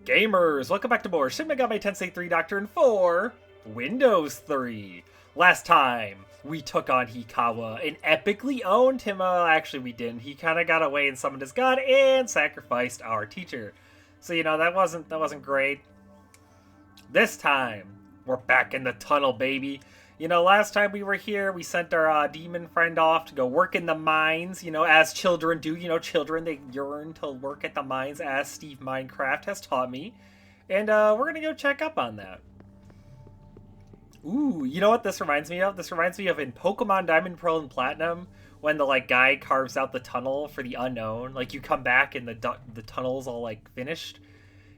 Gamers, welcome back to more Shin Megami Tensei 3 Nocturne 4 Windows 3. Last time, we took on Hikawa and epically owned him. Actually, we didn't. He kind of got away and summoned his god and sacrificed our teacher. So, that wasn't great. This time, we're back in the tunnel, baby. Last time we were here, we sent our demon friend off to go work in the mines, as children do. Children, they yearn to work at the mines, as Steve Minecraft has taught me. And we're going to go check up on that. Ooh, you know what this reminds me of? This reminds me of in Pokemon Diamond, Pearl, and Platinum, when the, guy carves out the tunnel for the unknown. You come back and the tunnel's all, finished.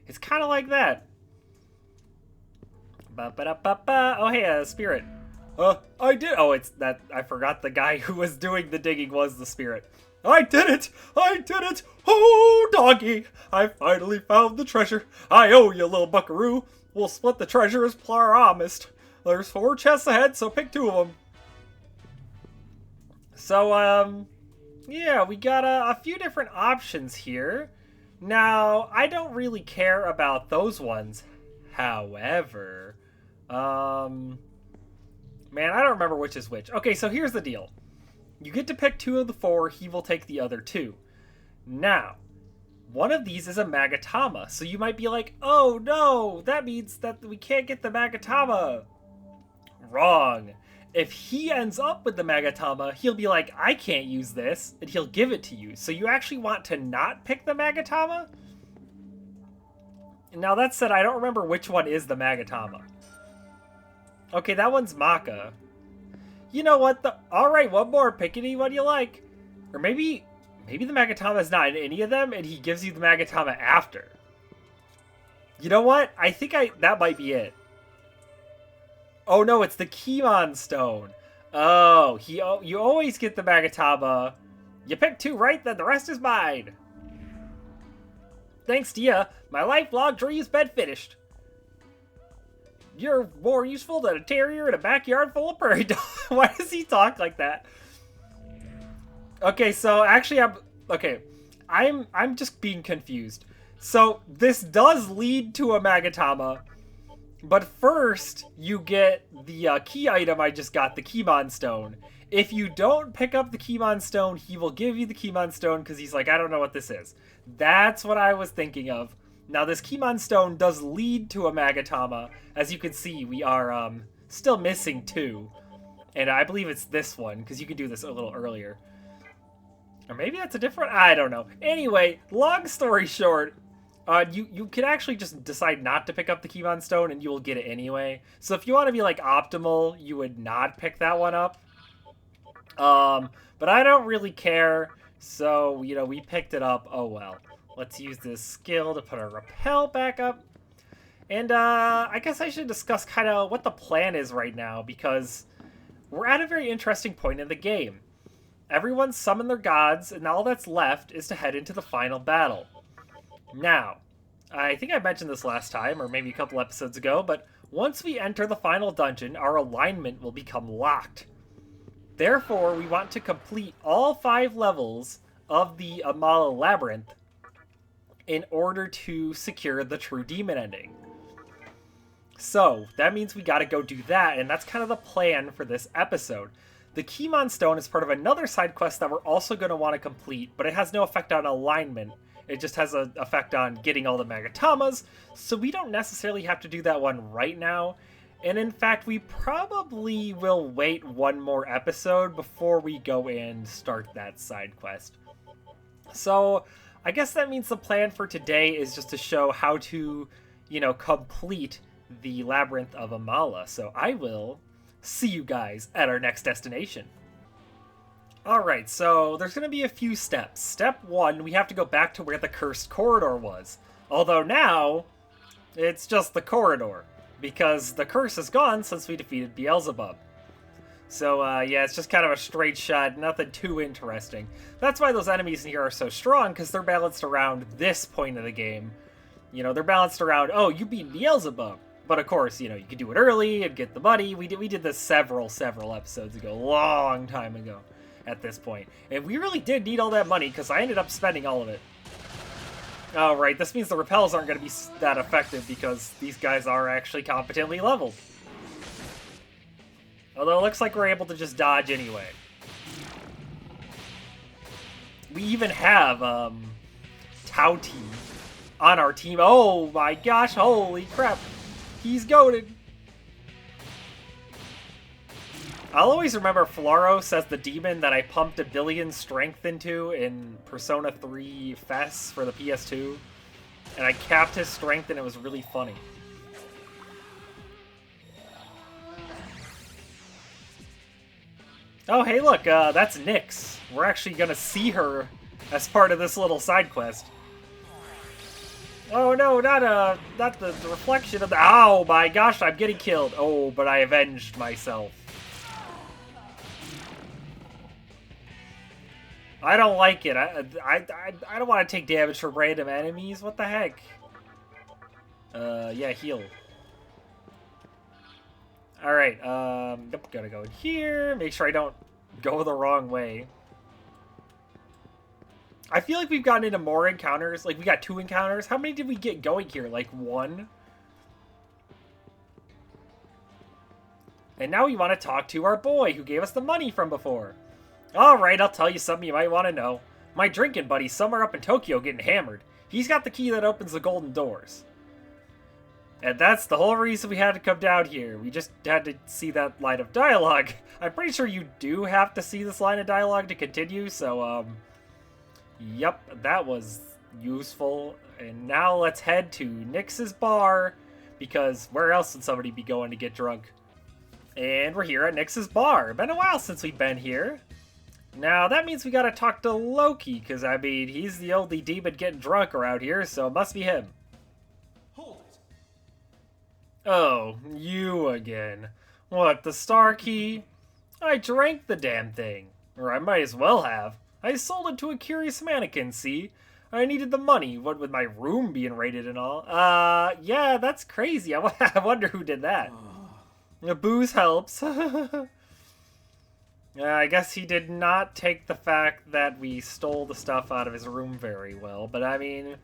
It's kind of like that. Ba-ba-da-ba-ba. Oh, hey, spirit. I did. Oh, it's that. I forgot the guy who was doing the digging was the spirit. I did it! I did it! Oh, doggy! I finally found the treasure. I owe you, little buckaroo. We'll split the treasure as promised. There's 4 chests ahead, so pick 2 of them. So, yeah, we got a few different options here. Now, I don't really care about those ones. However, man, I don't remember which is which. Okay, so here's the deal. You get to pick 2 of the 4, he will take the other 2. Now, one of these is a Magatama, so you might be like, oh no, that means that we can't get the Magatama. Wrong. If he ends up with the Magatama, he'll be like, I can't use this, and he'll give it to you. So you actually want to not pick the Magatama? Now that said, I don't remember which one is the Magatama. Okay, that one's Maka. You know what? Alright, one more. Pick any one you like. Or maybe the Magatama is not in any of them, and he gives you the Magatama after. You know what? I think that might be it. Oh no, it's the Kimon Stone. Oh, you always get the Magatama. You pick 2 right, then the rest is mine. Thanks to ya, my lifelong dream's been finished. You're more useful than a terrier in a backyard full of prairie dogs. Why does he talk like that? Okay, so actually I'm just being confused. So this does lead to a Magatama, but first you get the key item I just got, the Kimon Stone. If you don't pick up the Kimon Stone, he will give you the Kimon Stone because he's like, I don't know what this is. That's what I was thinking of. Now, this Kimon Stone does lead to a Magatama. As you can see, we are still missing 2. And I believe it's this one, because you could do this a little earlier. Or maybe that's a different... I don't know. Anyway, long story short, you can actually just decide not to pick up the Kimon Stone, and you will get it anyway. So if you want to be, optimal, you would not pick that one up. But I don't really care. So, we picked it up. Oh, well. Let's use this skill to put our rappel back up. And I guess I should discuss kind of what the plan is right now, because we're at a very interesting point in the game. Everyone's summoned their gods, and all that's left is to head into the final battle. Now, I think I mentioned this last time, or maybe a couple episodes ago, but once we enter the final dungeon, our alignment will become locked. Therefore, we want to complete all 5 levels of the Amala Labyrinth in order to secure the true demon ending. So, that means we gotta go do that, and that's kind of the plan for this episode. The Kimon Stone is part of another side quest that we're also going to want to complete, but it has no effect on alignment. It just has an effect on getting all the Magatamas, so we don't necessarily have to do that one right now. And in fact, we probably will wait one more episode before we go and start that side quest. So, I guess that means the plan for today is just to show how to, complete the Labyrinth of Amala. So I will see you guys at our next destination. Alright, so there's going to be a few steps. Step 1, we have to go back to where the cursed corridor was. Although now, it's just the corridor, because the curse is gone since we defeated Beelzebub. So, yeah, it's just kind of a straight shot, nothing too interesting. That's why those enemies in here are so strong, because they're balanced around this point of the game. They're balanced around, oh, you beat Beelzebub. But of course, you could do it early and get the money. We did this several episodes ago, long time ago at this point. And we really did need all that money, because I ended up spending all of it. Oh, right. This means the repels aren't going to be that effective because these guys are actually competently leveled. Although it looks like we're able to just dodge anyway. We even have, Tauti on our team. Oh my gosh, holy crap. He's goated. I'll always remember Flaros as the demon that I pumped a billion strength into in Persona 3 FES for the PS2. And I capped his strength and it was really funny. Oh, hey look, that's Nyx. We're actually gonna see her as part of this little side quest. Oh no, not the reflection of the— ow, my gosh, I'm getting killed. Oh, but I avenged myself. I don't like it. I don't want to take damage from random enemies. What the heck? Yeah, heal. Alright, yep, gotta go in here. Make sure I don't go the wrong way. I feel like we've gotten into more encounters. Like, we got 2 encounters. How many did we get going here? Like, 1? And now we want to talk to our boy who gave us the money from before. Alright, I'll tell you something you might want to know. My drinking buddy's somewhere up in Tokyo getting hammered. He's got the key that opens the golden doors. And that's the whole reason we had to come down here. We just had to see that line of dialogue. I'm pretty sure you do have to see this line of dialogue to continue, so, yep, that was useful. And now let's head to Nyx's bar, because where else would somebody be going to get drunk? And we're here at Nyx's bar. Been a while since we've been here. Now, that means we gotta talk to Loki, because, I mean, he's the only demon getting drunk around here, so it must be him. Hold it. Oh, you again. What, the star key? I drank the damn thing. Or I might as well have. I sold it to a curious mannequin, see? I needed the money, what with my room being raided and all. Yeah, that's crazy. I wonder who did that. The booze helps. I guess he did not take the fact that we stole the stuff out of his room very well, but I mean,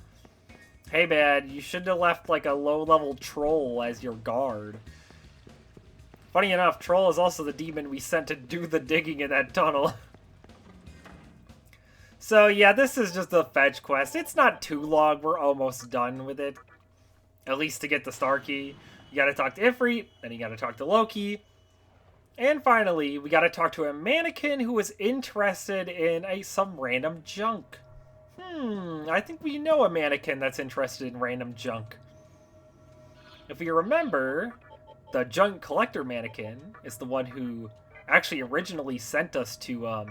hey man, you should have left like a low-level troll as your guard. Funny enough, Troll is also the demon we sent to do the digging in that tunnel. So yeah, this is just a fetch quest. It's not too long, we're almost done with it. At least to get the star key. You gotta talk to Ifrit, then you gotta talk to Loki. And finally, we gotta talk to a mannequin who was interested in some random junk. I think we know a mannequin that's interested in random junk. If we remember, the junk collector mannequin is the one who actually originally sent us to,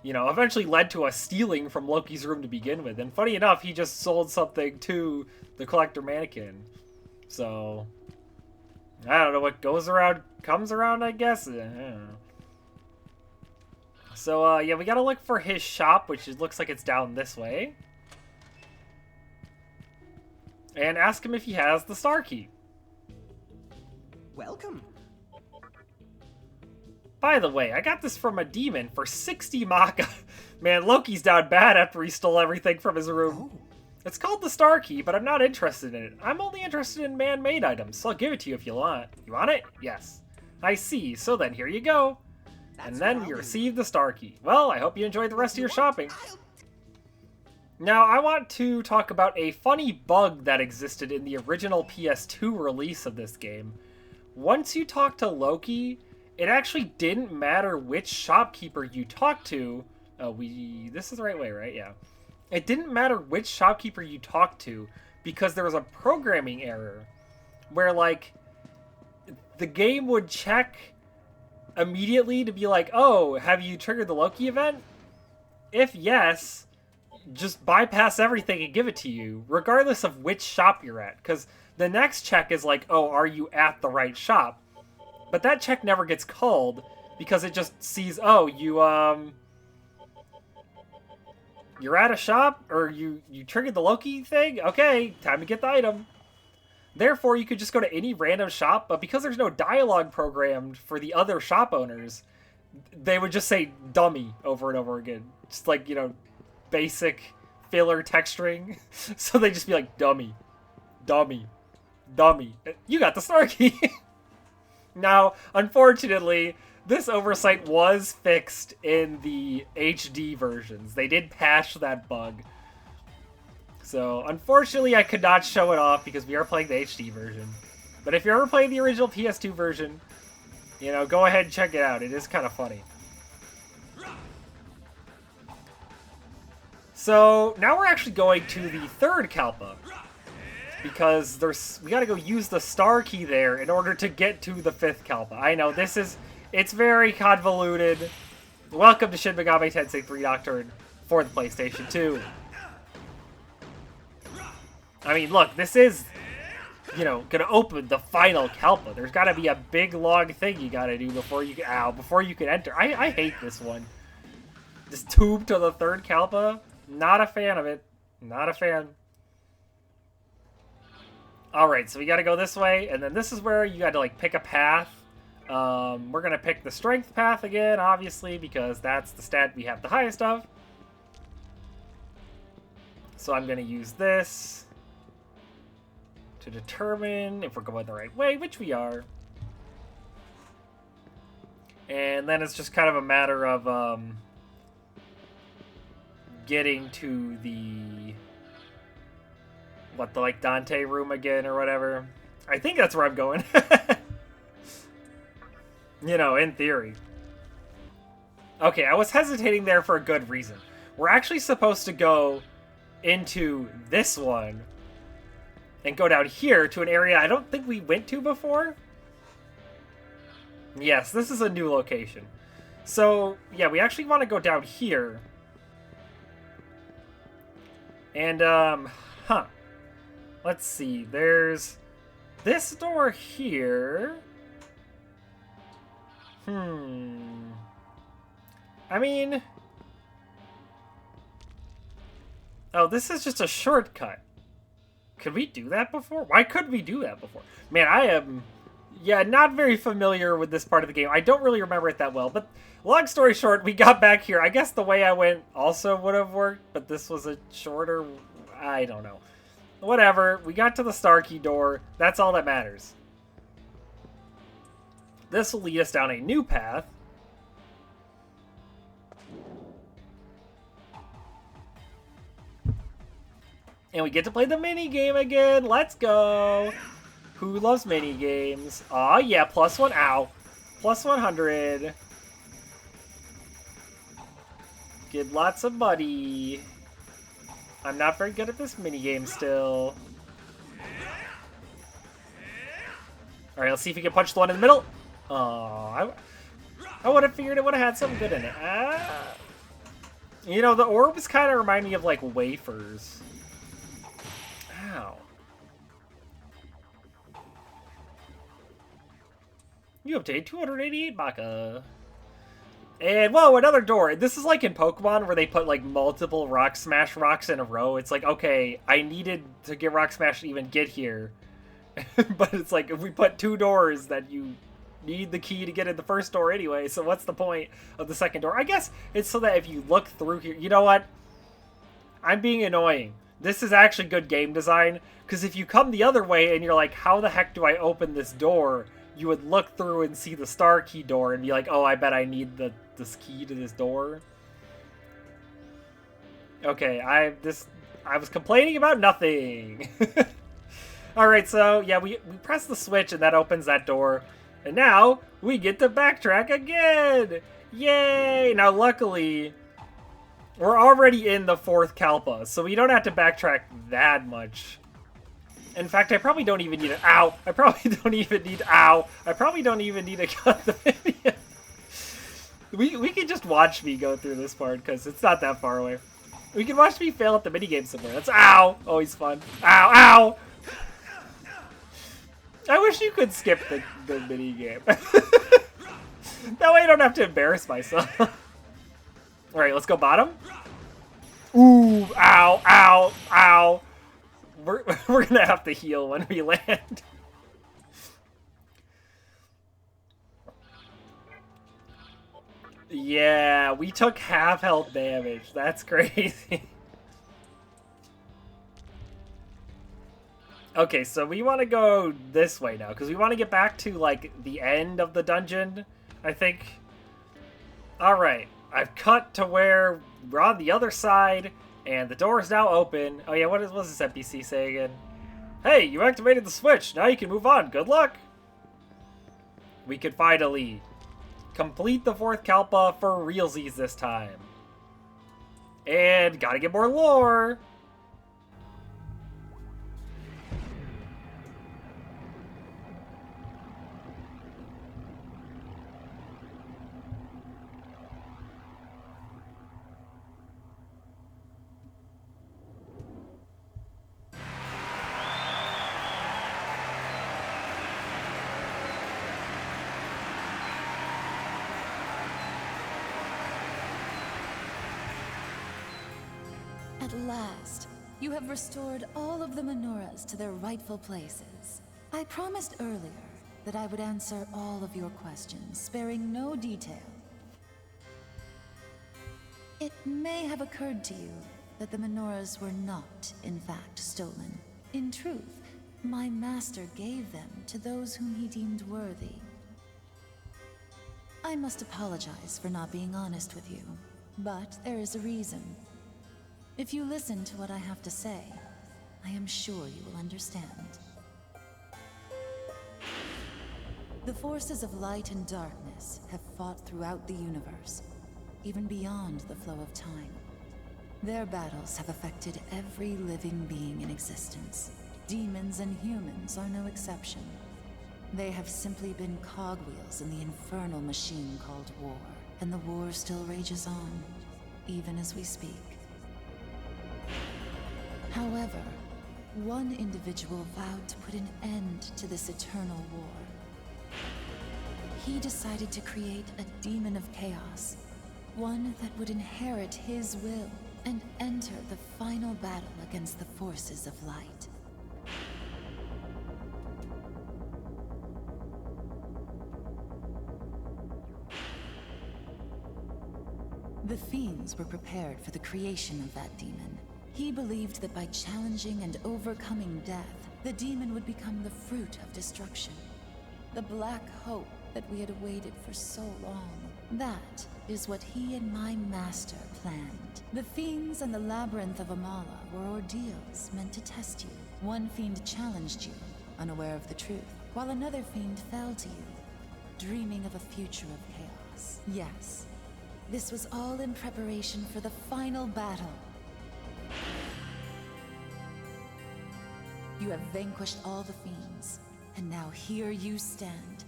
you know, eventually led to us stealing from Loki's room to begin with. And funny enough, he just sold something to the collector mannequin. So, I don't know, what goes around comes around, I guess? I don't know. So, yeah, we gotta look for his shop, which looks like it's down this way. And ask him if he has the star key. Welcome. By the way, I got this from a demon for 60 Maka. Man, Loki's down bad after he stole everything from his room. Oh. It's called the star key, but I'm not interested in it. I'm only interested in man-made items, so I'll give it to you if you want. You want it? Yes. I see, so then here you go. And then we receive the star key. Well, I hope you enjoyed the rest of your shopping. Now, I want to talk about a funny bug that existed in the original PS2 release of this game. Once you talk to Loki, it actually didn't matter which shopkeeper you talked to. This is the right way, right? Yeah. It didn't matter which shopkeeper you talked to because there was a programming error where, like, the game would check immediately to be like, oh, have you triggered the Loki event? If yes, just bypass everything and give it to you, regardless of which shop you're at. Because the next check is like, oh, are you at the right shop? But that check never gets called because it just sees, oh, you're at a shop, or you triggered the Loki thing? Okay, time to get the item. Therefore, you could just go to any random shop, but because there's no dialogue programmed for the other shop owners, they would just say dummy over and over again. Just like, you know, basic filler texturing. So they just be like, dummy, dummy, dummy. You got the star key. Now, unfortunately, this oversight was fixed in the HD versions. They did patch that bug. So, unfortunately, I could not show it off because we are playing the HD version. But if you're ever playing the original PS2 version, you know, go ahead and check it out. It is kind of funny. So, now we're actually going to the third Kalpa. Because we gotta go use the star key there in order to get to the fifth Kalpa. I know, it's very convoluted. Welcome to Shin Megami Tensei 3 Nocturne for the PlayStation 2. I mean, look, this is, you know, gonna open the final Kalpa. There's gotta be a big, long thing you gotta do before you can enter. I hate this one. This tube to the third Kalpa, not a fan of it. Not a fan. Alright, so we gotta go this way, and then this is where you gotta, like, pick a path. We're gonna pick the strength path again, obviously, because that's the stat we have the highest of. So I'm gonna use this to determine if we're going the right way, which we are. And then it's just kind of a matter of, getting to the... like, Dante room again or whatever. I think that's where I'm going. You know, in theory. Okay, I was hesitating there for a good reason. We're actually supposed to go into this one and go down here to an area I don't think we went to before. Yes, this is a new location. So, yeah, we actually want to go down here. And, let's see, there's this door here. I mean... Oh, this is just a shortcut. Could we do that before? Why couldn't we do that before? Man, I am... Yeah, not very familiar with this part of the game. I don't really remember it that well, but long story short, we got back here. I guess the way I went also would have worked, but this was a shorter... I don't know. Whatever, we got to the star key door. That's all that matters. This will lead us down a new path. And we get to play the mini game again. Let's go. Who loves mini games? Aw, yeah, +1. Ow. +100. Get lots of money. I'm not very good at this minigame still. Alright, let's see if we can punch the one in the middle. I would have figured it would have had something good in it. You know, the orbs kind of remind me of, like, wafers. Ow. You obtained 288 Baka. And, whoa, another door. This is like in Pokemon where they put, like, multiple Rock Smash rocks in a row. It's like, okay, I needed to get Rock Smash to even get here. But it's like, if we put 2 doors, that you need the key to get in the first door anyway, so what's the point of the second door? I guess it's so that if you look through here... You know what? I'm being annoying. This is actually good game design, because if you come the other way and you're like, how the heck do I open this door? You would look through and see the star key door and be like, oh, I bet I need this key to this door. Okay, I was complaining about nothing. Alright, so, yeah, we press the switch and that opens that door. And now, we get to backtrack again! Yay! Now, luckily, we're already in the 4th Kalpa, so we don't have to backtrack that much. In fact, I probably don't even need an ow. I probably don't even need ow. I probably don't even need to cut the video. We can just watch me go through this part because it's not that far away. We can watch me fail at the minigame somewhere. That's ow. Always fun. Ow, ow. I wish you could skip the minigame. That way I don't have to embarrass myself. All right, let's go bottom. Ooh, ow, ow, ow. We're gonna have to heal when we land. Yeah, we took half health damage. That's crazy. Okay, so we want to go this way now, because we want to get back to, like, the end of the dungeon, I think. Alright, I've cut to where we're on the other side, and the door is now open. Oh yeah, what does this NPC say again? Hey, you activated the switch, now you can move on, good luck! We could finally complete the 4th Kalpa for realsies this time. And gotta get more lore! At last, you have restored all of the menorahs to their rightful places. I promised earlier that I would answer all of your questions, sparing no detail. It may have occurred to you that the menorahs were not, in fact, stolen. In truth, my master gave them to those whom he deemed worthy. I must apologize for not being honest with you, but there is a reason. If you listen to what I have to say, I am sure you will understand. The forces of light and darkness have fought throughout the universe, even beyond the flow of time. Their battles have affected every living being in existence. Demons and humans are no exception. They have simply been cogwheels in the infernal machine called war, and the war still rages on, even as we speak. However, one individual vowed to put an end to this eternal war. He decided to create a demon of chaos, one that would inherit his will and enter the final battle against the forces of light. The fiends were prepared for the creation of that demon. He believed that by challenging and overcoming death, the demon would become the fruit of destruction. The black hope that we had awaited for so long. That is what he and my master planned. The fiends and the labyrinth of Amala were ordeals meant to test you. One fiend challenged you, unaware of the truth, while another fiend fell to you, dreaming of a future of chaos. Yes, this was all in preparation for the final battle. You have vanquished all the fiends, and now here you stand,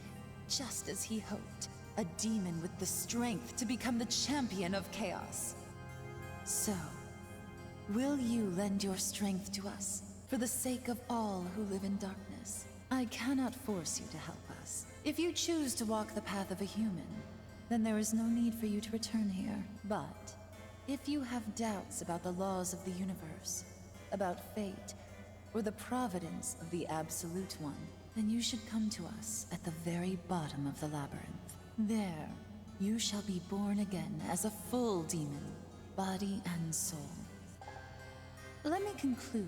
just as he hoped, a demon with the strength to become the champion of chaos. So, will you lend your strength to us, for the sake of all who live in darkness? I cannot force you to help us. If you choose to walk the path of a human, then there is no need for you to return here. But, if you have doubts about the laws of the universe, about fate, or the providence of the Absolute One, then you should come to us at the very bottom of the labyrinth. There, you shall be born again as a full demon, body and soul. Let me conclude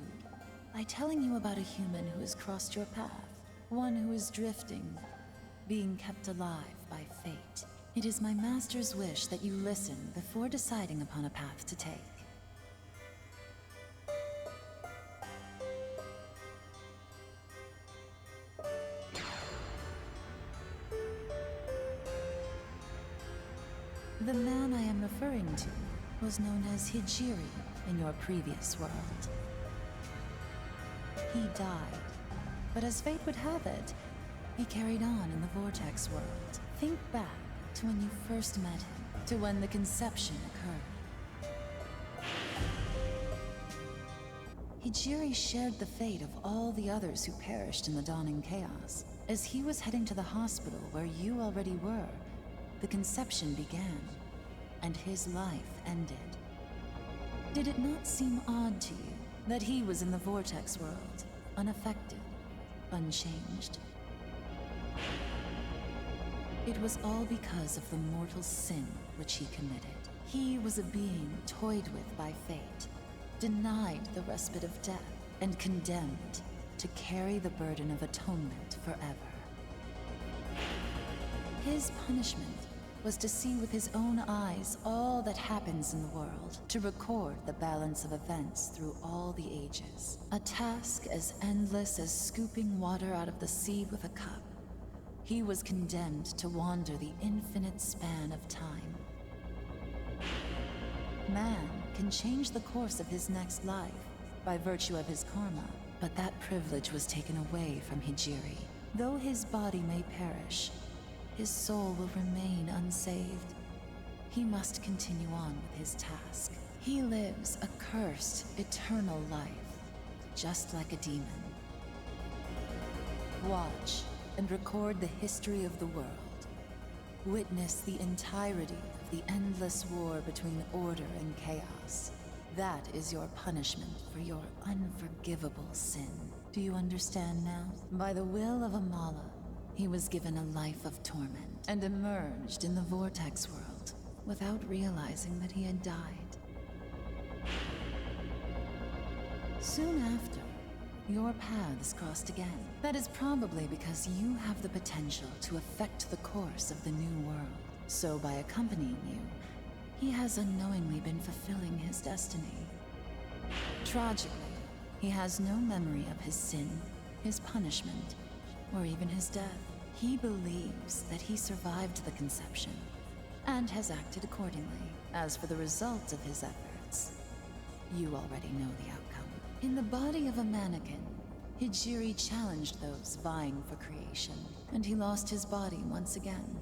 by telling you about a human who has crossed your path, one who is drifting, being kept alive by fate. It is my master's wish that you listen before deciding upon a path to take. The man I am referring to was known as Hijiri in your previous world. He died, but as fate would have it, he carried on in the Vortex world. Think back to when you first met him, to when the conception occurred. Hijiri shared the fate of all the others who perished in the dawning chaos. As he was heading to the hospital where you already were, the conception began, and his life ended. Did it not seem odd to you that he was in the Vortex world, unaffected, unchanged? It was all because of the mortal sin which he committed. He was a being toyed with by fate, denied the respite of death, and condemned to carry the burden of atonement forever. His punishment was to see with his own eyes all that happens in the world, to record the balance of events through all the ages. A task as endless as scooping water out of the sea with a cup. He was condemned to wander the infinite span of time. Man can change the course of his next life by virtue of his karma, but that privilege was taken away from Hijiri. Though his body may perish, his soul will remain unsaved. He must continue on with his task. He lives a cursed, eternal life, just like a demon. Watch and record the history of the world. Witness the entirety of the endless war between order and chaos. That is your punishment for your unforgivable sin. Do you understand now? By the will of Amala, he was given a life of torment and emerged in the Vortex world without realizing that he had died. Soon after, your paths crossed again. That is probably because you have the potential to affect the course of the new world. So by accompanying you, he has unknowingly been fulfilling his destiny. Tragically, he has no memory of his sin, his punishment, or even his death. He believes that he survived the conception, and has acted accordingly. As for the results of his efforts, you already know the outcome. In the body of a mannequin, Hijiri challenged those vying for creation, and he lost his body once again.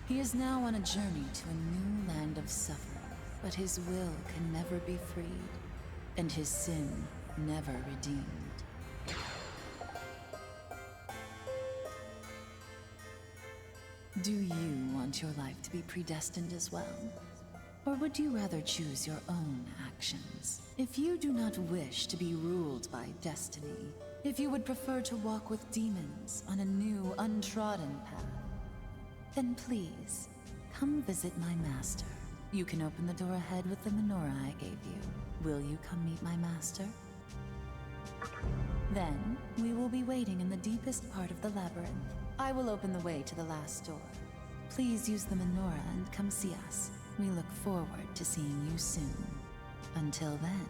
He is now on a journey to a new land of suffering, but his will can never be freed, and his sin never redeemed. Do you want your life to be predestined as well? Or would you rather choose your own actions? If you do not wish to be ruled by destiny, if you would prefer to walk with demons on a new, untrodden path, then please, come visit my master. You can open the door ahead with the menorah I gave you. Will you come meet my master? Then, we will be waiting in the deepest part of the labyrinth. I will open the way to the last door. Please use the menorah and come see us. We look forward to seeing you soon. Until then...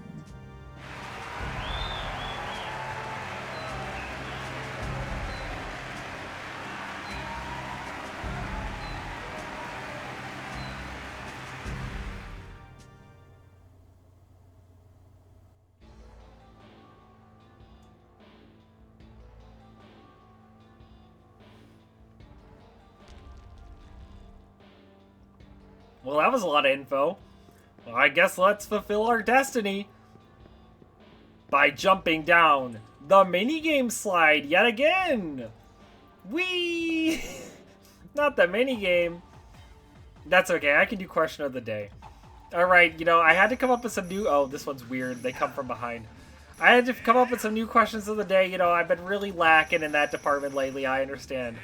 Well, that was a lot of info. Well, I guess let's fulfill our destiny by jumping down the minigame slide yet again. Whee! Not the minigame. That's okay. I can do question of the day. Alright, I had to come up with some new... Oh, this one's weird. They come from behind. I had to come up with some new questions of the day. I've been really lacking in that department lately. I understand.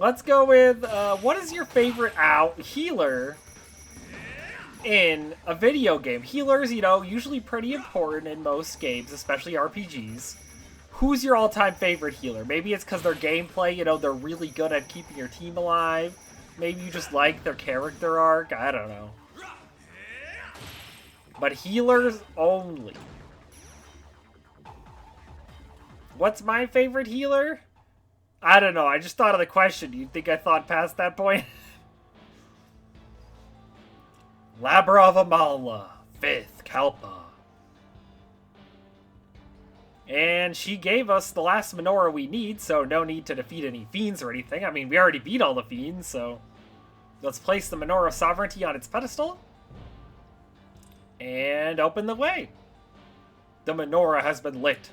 Let's go with, what is your favorite healer in a video game? Healers, usually pretty important in most games, especially RPGs. Who's your all-time favorite healer? Maybe it's because their gameplay, they're really good at keeping your team alive. Maybe you just like their character arc. I don't know. But healers only. What's my favorite healer? I don't know. I just thought of the question. You think I thought past that point? Labra of Amala, 5th, Kalpa. And she gave us the last menorah we need, so no need to defeat any fiends or anything. I mean, we already beat all the fiends, so... Let's place the menorah of sovereignty on its pedestal. And open the way. The menorah has been lit.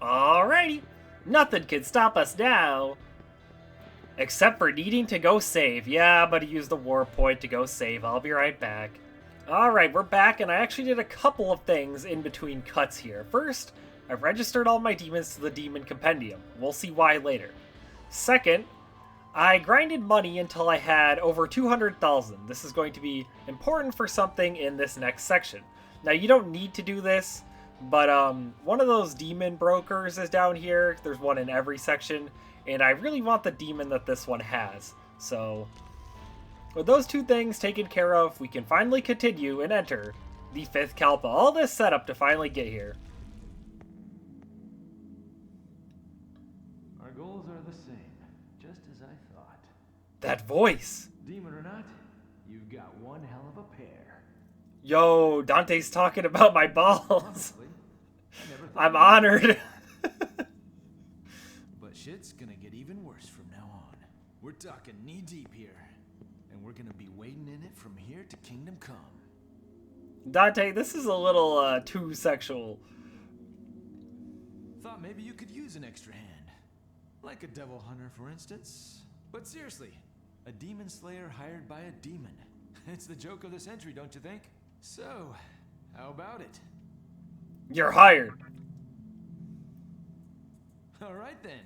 Alrighty, nothing can stop us now. Except for needing to go save. Yeah, I'm gonna use the war point to go save. I'll be right back. Alright, we're back, and I actually did a couple of things in between cuts here. First, I registered all my demons to the Demon Compendium. We'll see why later. Second, I grinded money until I had over 200,000. This is going to be important for something in this next section. Now, you don't need to do this, but one of those demon brokers is down here. There's one in every section, and I really want the demon that this one has. So, with those two things taken care of, we can finally continue and enter the 5th Kalpa. All this setup to finally get here. Our goals are the same, just as I thought. That voice! Demon or not, you've got one hell of a pair. Yo, Dante's talking about my balls. Honestly, I never thought I'm honored. But shit's gonna get even worse from now on. We're talking knee deep here. And we're gonna be wading in it from here to Kingdom Come. Dante, this is a little too sexual. Thought maybe you could use an extra hand. Like a devil hunter, for instance. But seriously, a demon slayer hired by a demon. It's the joke of the century, don't you think? So, how about it? You're hired. Alright then,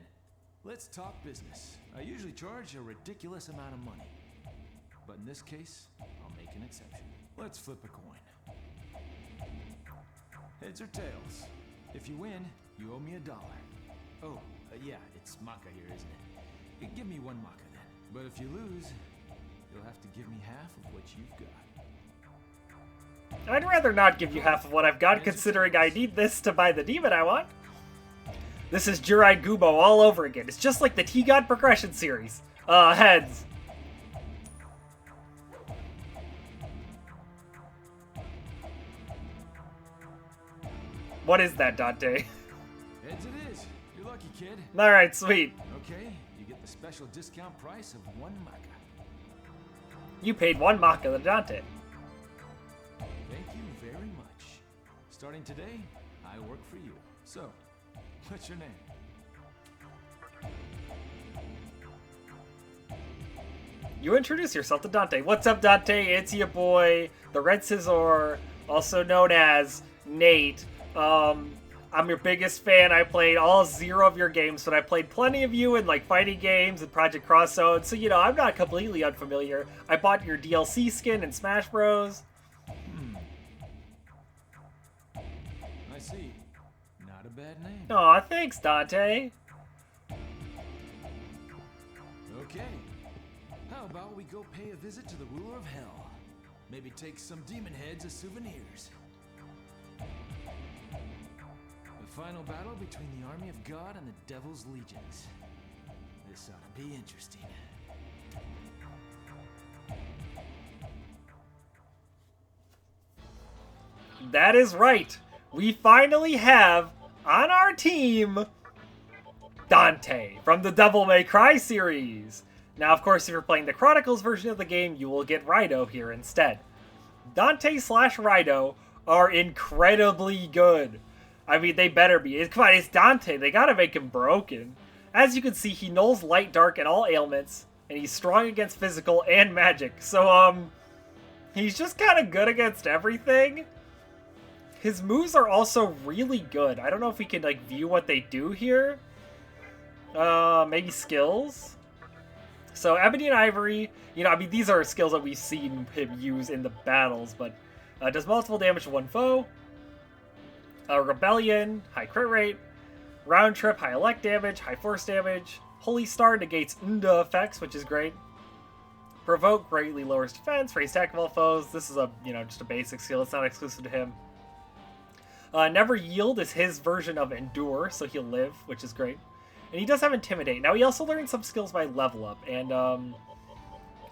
let's talk business. I usually charge a ridiculous amount of money. But in this case, I'll make an exception. Let's flip a coin. Heads or tails? If you win, you owe me $1. Oh, yeah, it's Maka here, isn't it? Give me 1 Maka then. But if you lose, you'll have to give me half of what you've got. I'd rather not give you half of what I've got, considering I need this to buy the demon I want. This is Jirai Gubo all over again. It's just like the T-God progression series. Heads. What is that, Dante? Heads it is. You're lucky, kid. Alright, sweet. Okay, you get the special discount price of 1 Maka. You paid 1 Maka to Dante. Thank you very much. Starting today, I work for you. So, what's your name? You introduce yourself to Dante. What's up, Dante? It's your boy, the Red Scissor, also known as Nate. I'm your biggest fan. I played all 0 of your games, but I played plenty of you in like fighting games and Project Crosszone, so you know, I'm not completely unfamiliar. I bought your DLC skin in Smash Bros. I see. Not a bad name. Aw, thanks, Dante. Okay. How about we go pay a visit to the ruler of hell? Maybe take some demon heads as souvenirs. The final battle between the army of God and the devil's legions. This ought to be interesting. That is right. We finally have on our team Dante from the Devil May Cry series. Now, of course, if you're playing the Chronicles version of the game, you will get Rido here instead. Dante / Rido are incredibly good. I mean, they better be. Come on, it's Dante. They gotta make him broken. As you can see, he knows light, dark, and all ailments, and he's strong against physical and magic. So, he's just kind of good against everything. His moves are also really good. I don't know if we can, like, view what they do here. Maybe skills? So, Ebony and Ivory, you know, I mean, these are skills that we've seen him use in the battles, but does multiple damage to one foe. Rebellion, high crit rate. Round Trip, high elect damage, high force damage. Holy Star negates Unda effects, which is great. Provoke greatly lowers defense, raise attack of all foes. This is a, you know, just a basic skill. It's not exclusive to him. Never Yield is his version of Endure, so he'll live, which is great. And he does have Intimidate. Now, he also learned some skills by level up, and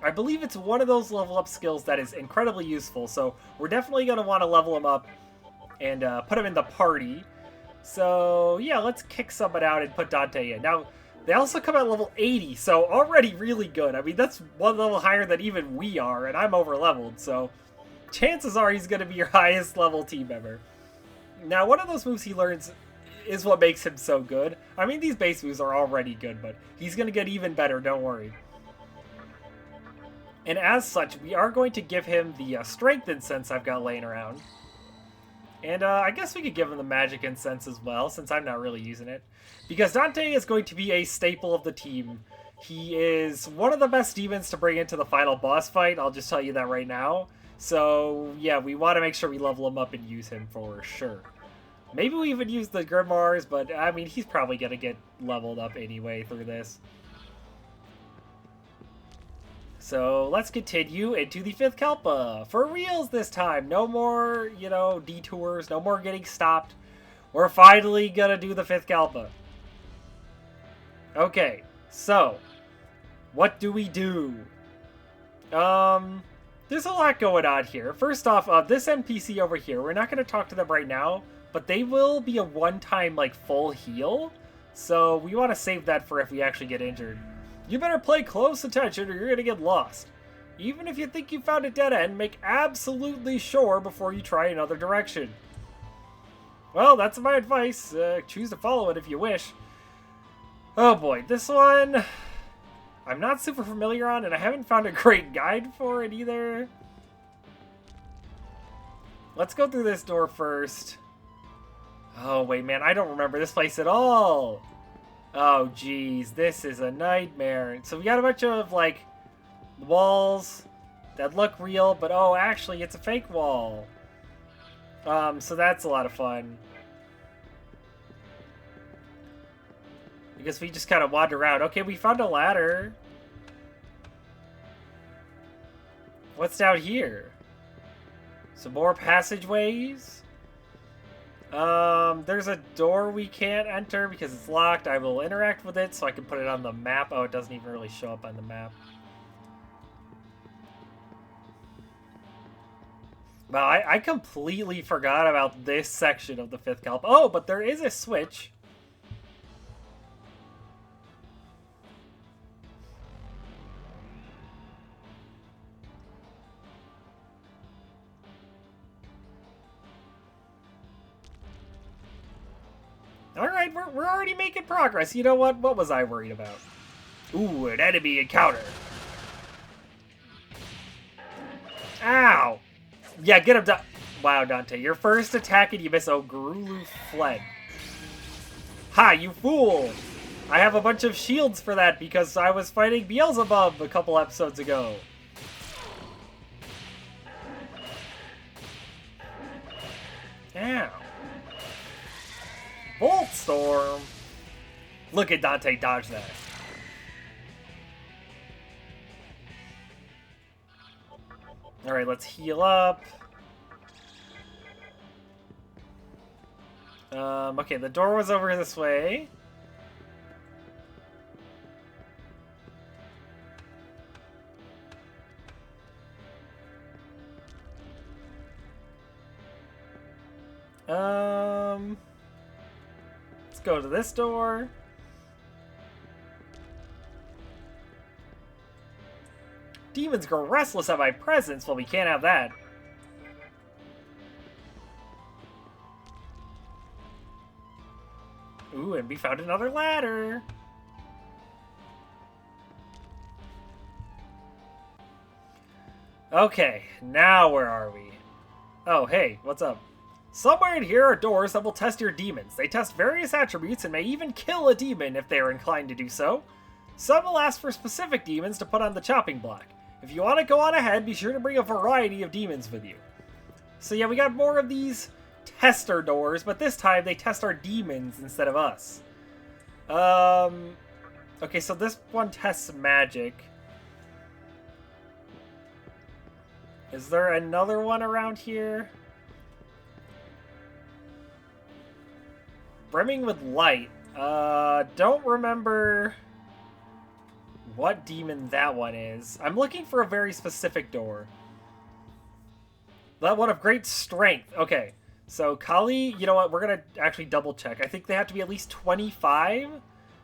I believe it's one of those level up skills that is incredibly useful, so we're definitely going to want to level him up and put him in the party. So, yeah, let's kick someone out and put Dante in. Now, they also come at level 80, so already really good. I mean, that's one level higher than even we are, and I'm over-leveled, so chances are he's going to be your highest level team member. Now, one of those moves he learns is what makes him so good. I mean, these base moves are already good, but he's going to get even better, don't worry. And as such, we are going to give him the Strength Incense I've got laying around. And I guess we could give him the Magic Incense as well, since I'm not really using it. Because Dante is going to be a staple of the team. He is one of the best demons to bring into the final boss fight, I'll just tell you that right now. So, yeah, we want to make sure we level him up and use him for sure. Maybe we even use the Grimoires, but, I mean, he's probably going to get leveled up anyway through this. So let's continue into the 5th Kalpa. For reals this time. No more, you know, detours. No more getting stopped. We're finally gonna do the 5th Kalpa. Okay, so what do we do? There's a lot going on here. First off, this NPC over here, we're not gonna talk to them right now, but they will be a one-time, like, full heal. So we want to save that for if we actually get injured. You better pay close attention or you're going to get lost. Even if you think you found a dead end, make absolutely sure before you try another direction. Well, that's my advice. Choose to follow it if you wish. Oh boy, this one I'm not super familiar on, and I haven't found a great guide for it either. Let's go through this door first. Oh wait, man, I don't remember this place at all. Oh, geez, this is a nightmare. So we got a bunch of, like, walls that look real, but, oh, actually, it's a fake wall. So that's a lot of fun. I guess we just kind of wander around. Okay, we found a ladder. What's down here? Some more passageways? There's a door we can't enter because it's locked. I will interact with it so I can put it on the map. Oh, it doesn't even really show up on the map. Wow, I completely forgot about this section of the 5th Kalpa. Oh, but there is a switch. Alright, we're already making progress. You know what? What was I worried about? Ooh, an enemy encounter. Ow! Yeah, get him, wow, Dante. Your first attack and you miss. Oh, Gurulu fled. Ha, you fool! I have a bunch of shields for that because I was fighting Beelzebub a couple episodes ago. Ow. Bolt Storm! Look at Dante dodge that. Alright, let's heal up. Okay, the door was over this way. Let's go to this door. Demons grow restless at my presence. Well, we can't have that. Ooh, and we found another ladder. Okay, now where are we? Oh, hey, what's up? Somewhere in here are doors that will test your demons. They test various attributes and may even kill a demon if they are inclined to do so. Some will ask for specific demons to put on the chopping block. If you want to go on ahead, be sure to bring a variety of demons with you. So yeah, we got more of these tester doors, but this time they test our demons instead of us. Okay, so this one tests magic. Is there another one around here? Brimming with light. Don't remember what demon that one is. I'm looking for a very specific door. That one of great strength. Okay, so Kali, you know what? We're going to actually double check. I think they have to be at least 25.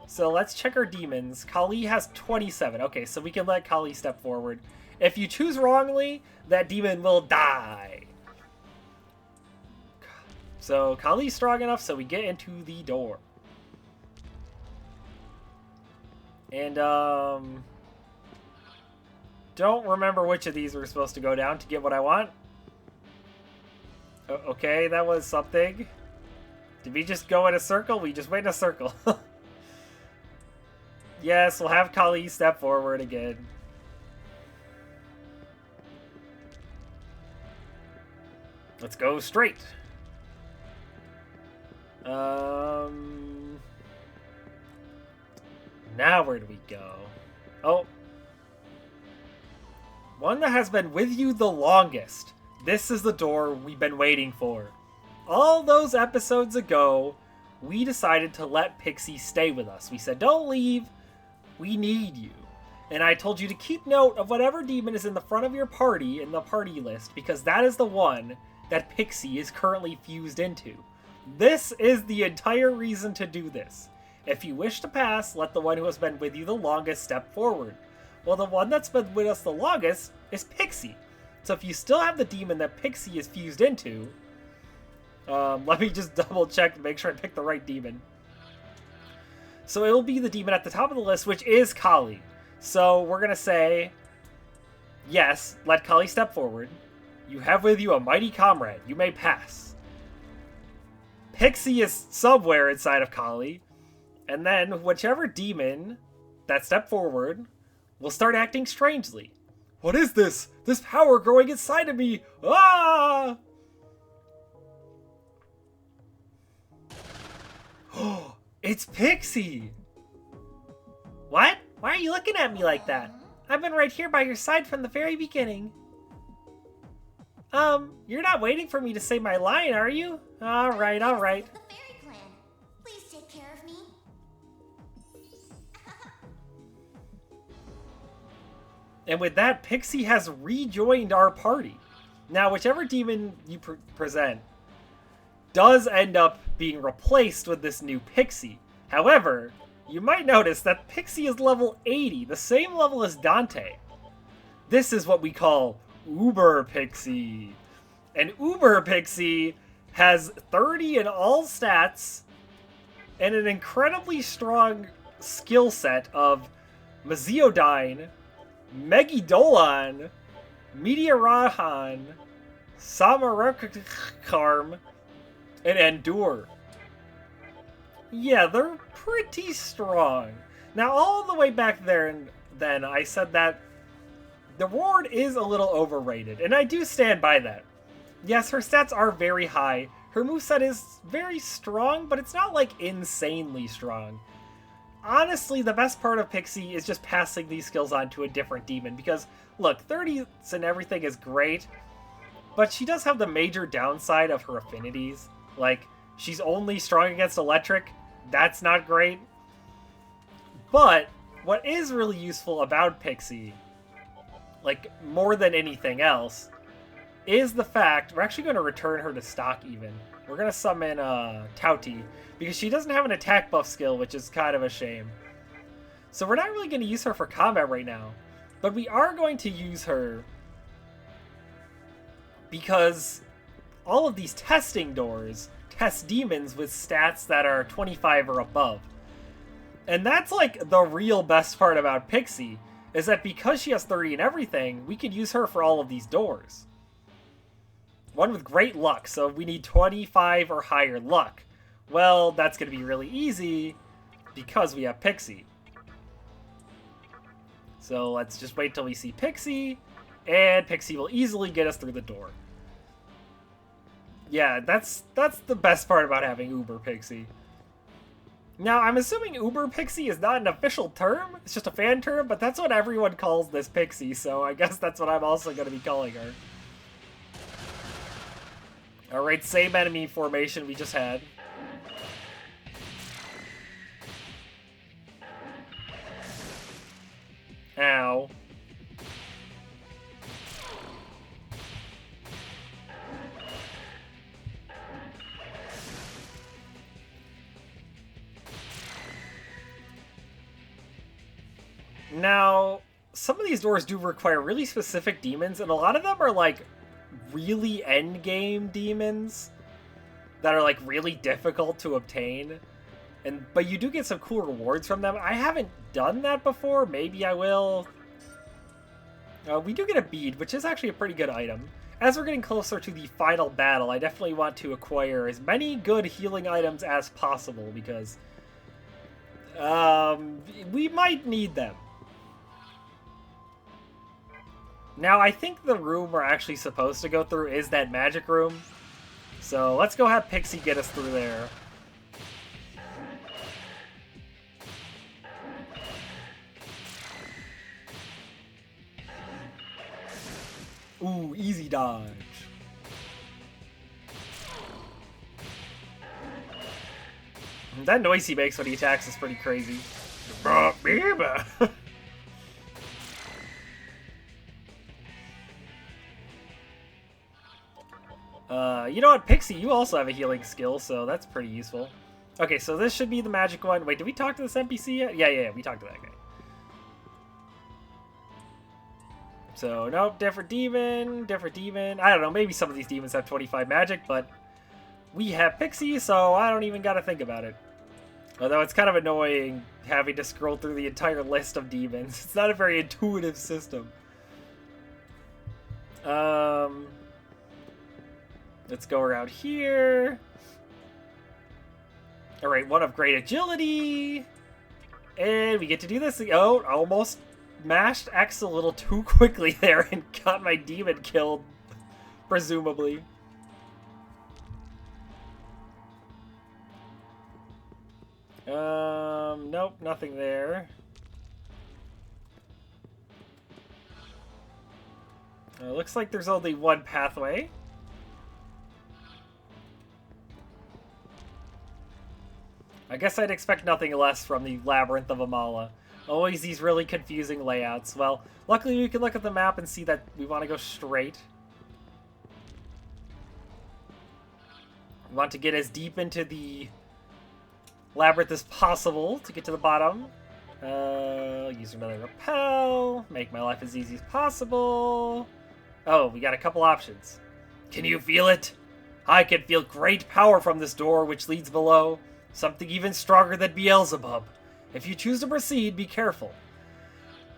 So let's check our demons. Kali has 27. Okay, so we can let Kali step forward. If you choose wrongly, that demon will die. So Kali's strong enough, so we get into the door. And, don't remember which of these we're supposed to go down to get what I want. Okay, that was something. Did we just go in a circle? We just went in a circle. Yes, we'll have Kali step forward again. Let's go straight. Now where do we go? Oh. One that has been with you the longest. This is the door we've been waiting for. All those episodes ago, we decided to let Pixie stay with us. We said, don't leave. We need you. And I told you to keep note of whatever demon is in the front of your party in the party list, because that is the one that Pixie is currently fused into. This is the entire reason to do this. If you wish to pass, let the one who has been with you the longest step forward. Well, the one that's been with us the longest is Pixie. So if you still have the demon that Pixie is fused into, let me just double check to make sure I picked the right demon. So it will be the demon at the top of the list, which is Kali. So we're going to say, yes, let Kali step forward. You have with you a mighty comrade. You may pass. Pixie is somewhere inside of Kali. And then whichever demon that stepped forward will start acting strangely. What is this? This power growing inside of me! Ah! Oh, it's Pixie! What? Why are you looking at me like that? I've been right here by your side from the very beginning. You're not waiting for me to say my line, are you? Alright, alright. The fairy plan. Please take care of me. And with that, Pixie has rejoined our party. Now, whichever demon you present does end up being replaced with this new Pixie. However, you might notice that Pixie is level 80, the same level as Dante. This is what we call Uber Pixie. And Uber Pixie has 30 in all stats and an incredibly strong skill set of Maziodyne, Megidolon, Meteorahan, Samarakarm, and Endure. Yeah, they're pretty strong. Now, all the way back there, and then I said that the Ward is a little overrated, and I do stand by that. Yes, her stats are very high. Her moveset is very strong, but it's not, like, insanely strong. Honestly, the best part of Pixie is just passing these skills on to a different demon, because, look, 30s and everything is great, but she does have the major downside of her affinities. Like, she's only strong against electric. That's not great. But what is really useful about Pixie, like, more than anything else, is the fact... We're actually going to return her to stock, even. We're going to summon Tauti, because she doesn't have an attack buff skill, which is kind of a shame. So we're not really going to use her for combat right now. But we are going to use her because all of these testing doors test demons with stats that are 25 or above. And that's like the real best part about Pixie, is that because she has 30 and everything, we could use her for all of these doors. One with great luck, so we need 25 or higher luck. Well, that's going to be really easy because we have Pixie. So let's just wait till we see Pixie, and Pixie will easily get us through the door. Yeah, that's the best part about having Uber Pixie. Now, I'm assuming Uber Pixie is not an official term, it's just a fan term, but that's what everyone calls this Pixie, so I guess that's what I'm also going to be calling her. Alright, same enemy formation we just had. Ow. Now, some of these doors do require really specific demons, and a lot of them are like really endgame demons. that are like really difficult to obtain. But you do get some cool rewards from them. I haven't done that before. Maybe I will. We do get a bead, which is actually a pretty good item. As we're getting closer to the final battle, I definitely want to acquire as many good healing items as possible, because we might need them. Now, I think the room we're actually supposed to go through is that magic room. So let's go have Pixie get us through there. Ooh, easy dodge. That noise he makes when he attacks is pretty crazy. You know what, Pixie, you also have a healing skill, so that's pretty useful. Okay, so this should be the magic one. Wait, did we talk to this NPC yet? Yeah, we talked to that guy. So, nope, different demon. I don't know, maybe some of these demons have 25 magic, but we have Pixie, so I don't even gotta think about it. Although it's kind of annoying having to scroll through the entire list of demons. It's not a very intuitive system. Let's go around here. Alright, one of great agility. And we get to do this. Oh, almost mashed X a little too quickly there and got my demon killed, presumably. Nope, nothing there. Looks like there's only one pathway. I guess I'd expect nothing less from the Labyrinth of Amala. Always these really confusing layouts. Well, luckily we can look at the map and see that we want to go straight. We want to get as deep into the labyrinth as possible to get to the bottom. Use another repel. Make my life as easy as possible. Oh, we got a couple options. Can you feel it? I can feel great power from this door which leads below. Something even stronger than Beelzebub. If you choose to proceed, be careful.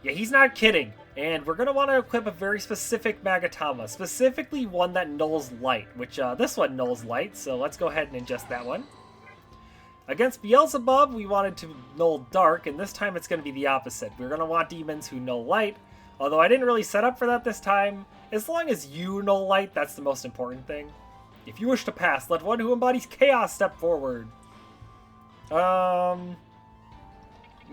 Yeah, he's not kidding. And we're going to want to equip a very specific Magatama. Specifically one that nulls light. Which, this one nulls light. So let's go ahead and adjust that one. Against Beelzebub, we wanted to null dark. And this time it's going to be the opposite. We're going to want demons who null light. Although I didn't really set up for that this time. As long as you null light, that's the most important thing. If you wish to pass, let one who embodies chaos step forward.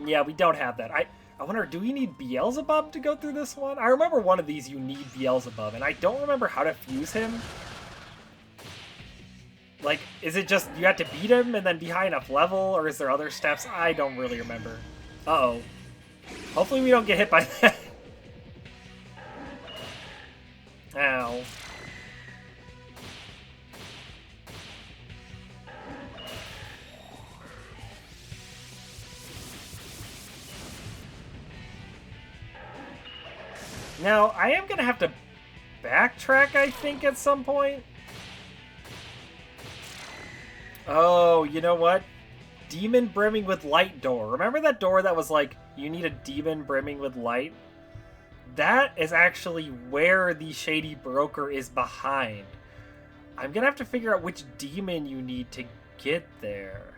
Yeah, we don't have that. I wonder, do we need Beelzebub to go through this one? I remember one of these you need Beelzebub, and I don't remember how to fuse him. Like, is it just you have to beat him and then be high enough level, or is there other steps? I don't really remember. Uh-oh. Hopefully we don't get hit by that. Ow. Now, I am going to have to backtrack, I think, at some point. Oh, you know what? Demon brimming with light door. Remember that door that was like, you need a demon brimming with light? That is actually where the Shady Broker is behind. I'm going to have to figure out which demon you need to get there.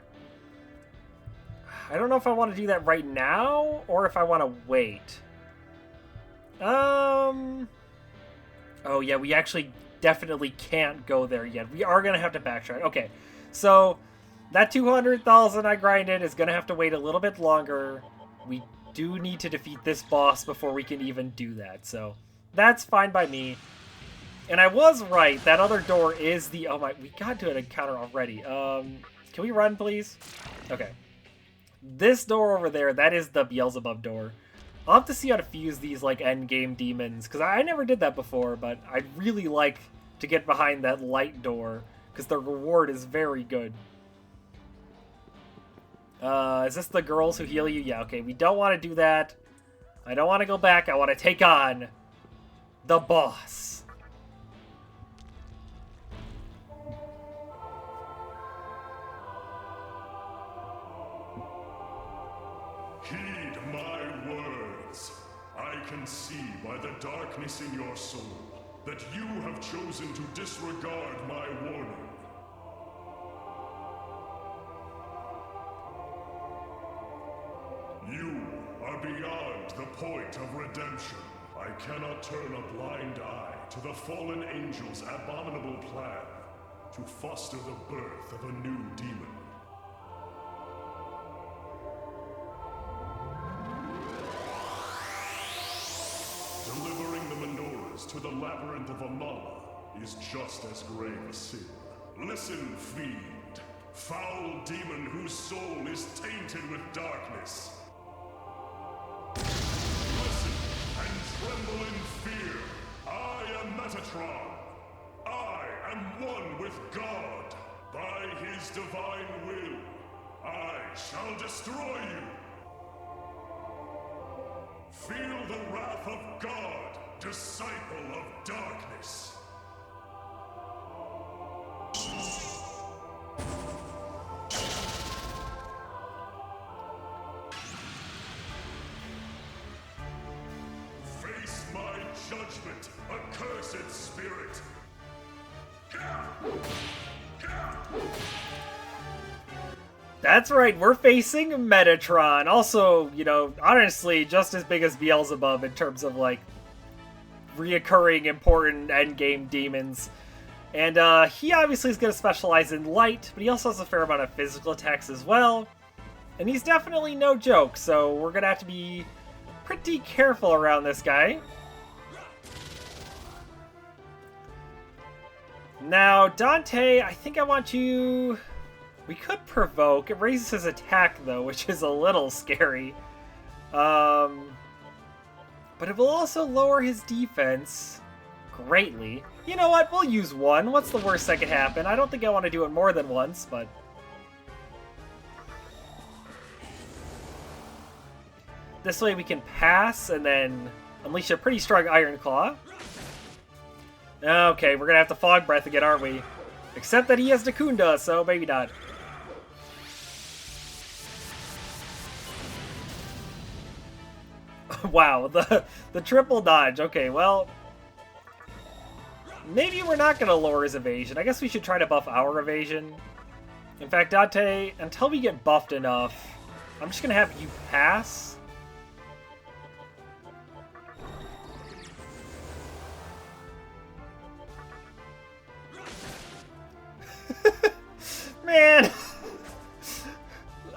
I don't know if I want to do that right now, or if I want to wait. Oh yeah, we actually definitely can't go there yet. We are going to have to backtrack. Okay, so that 200,000 I grinded is going to have to wait a little bit longer. We do need to defeat this boss before we can even do that, so that's fine by me. And I was right, that other door is the... Oh my, we got to an encounter already. Can we run, please? Okay. This door over there, that is the Beelzebub door. I'll have to see how to fuse these, like, endgame demons, because I never did that before, but I'd really like to get behind that light door, because the reward is very good. Is this the girls who heal you? Yeah, okay, we don't want to do that. I don't want to go back. I want to take on the boss. that you have chosen to disregard my warning. You are beyond the point of redemption. I cannot turn a blind eye to the fallen angel's abominable plan to foster the birth of a new demon. Delivering the menorahs to the labyrinth of Amala is just as grave a sin. Listen, fiend. Foul demon whose soul is tainted with darkness. Listen and tremble in fear. I am Metatron. I am one with God. By his divine will, I shall destroy you. Feel the wrath of God, disciple of darkness. Face my judgment, accursed spirit. That's right, we're facing Metatron. Also, you know, honestly, just as big as Beelzebub in terms of, like, reoccurring important endgame demons. And he obviously is going to specialize in light, but he also has a fair amount of physical attacks as well. And he's definitely no joke, so we're going to have to be pretty careful around this guy. Now, Dante, I think I want you... We could provoke. It raises his attack, though, which is a little scary. But it will also lower his defense greatly. You know what? We'll use one. What's the worst that could happen? I don't think I want to do it more than once, but... This way we can pass and then unleash a pretty strong Iron Claw. Okay, we're going to have to Fog Breath again, aren't we? Except that he has Nakunda, so maybe not. Wow, the triple dodge. Okay, well... Maybe we're not going to lower his evasion. I guess we should try to buff our evasion. In fact, Dante, until we get buffed enough, I'm just going to have you pass. Man!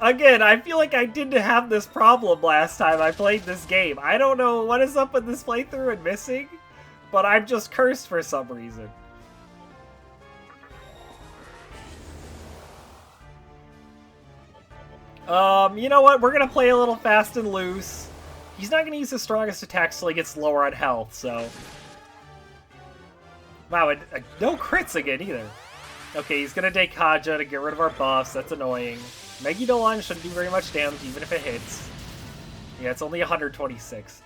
Again, I feel like I didn't have this problem last time I played this game. I don't know what is up with this playthrough and missing, but I'm just cursed for some reason. You know what? We're gonna play a little fast and loose. He's not gonna use his strongest attacks till he gets lower on health, so... Wow, no crits again either. Okay, he's gonna take Kaja to get rid of our buffs. That's annoying. Megidolon shouldn't do very much damage, even if it hits. Yeah, it's only 126.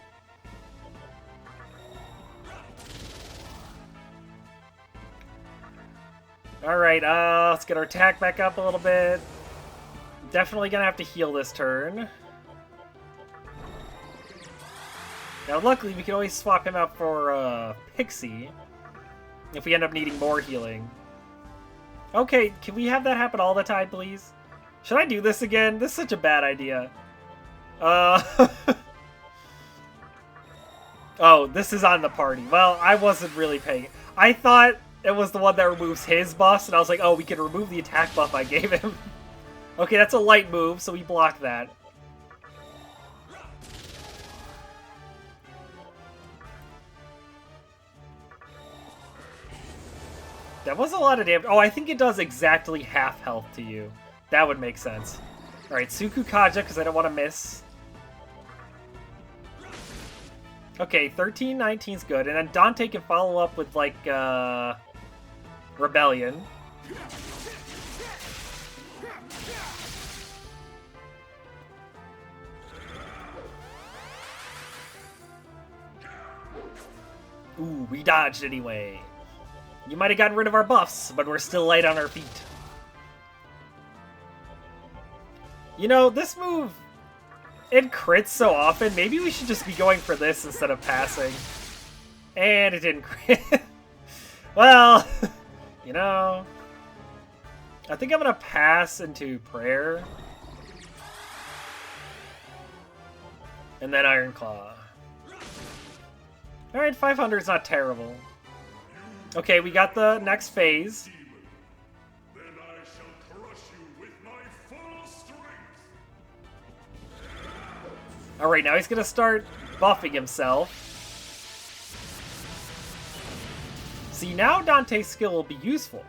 Alright, let's get our attack back up a little bit. Definitely gonna have to heal this turn. Now, luckily, we can always swap him out for Pixie if we end up needing more healing. Okay, can we have that happen all the time, please? Should I do this again? This is such a bad idea. Oh, this is on the party. Well, I wasn't really paying. I thought it was the one that removes his buffs, and I was like, oh, we can remove the attack buff I gave him. Okay, that's a light move, so we block that. That was a lot of damage. Oh, I think it does exactly half health to you. That would make sense. Alright, Suku Kaja, because I don't want to miss. Okay, 13, 19's good. And then Dante can follow up with, like, Rebellion. Ooh, we dodged anyway. You might have gotten rid of our buffs, but we're still light on our feet. You know, this move, it crits so often. Maybe we should just be going for this instead of passing. And it didn't crit. Well, you know, I think I'm gonna pass into prayer. And then Iron Claw. Alright, 500 is not terrible. Okay, we got the next phase. Then I shall crush you with my full strength. Alright, now he's gonna start buffing himself. See, now Dante's skill will be useful.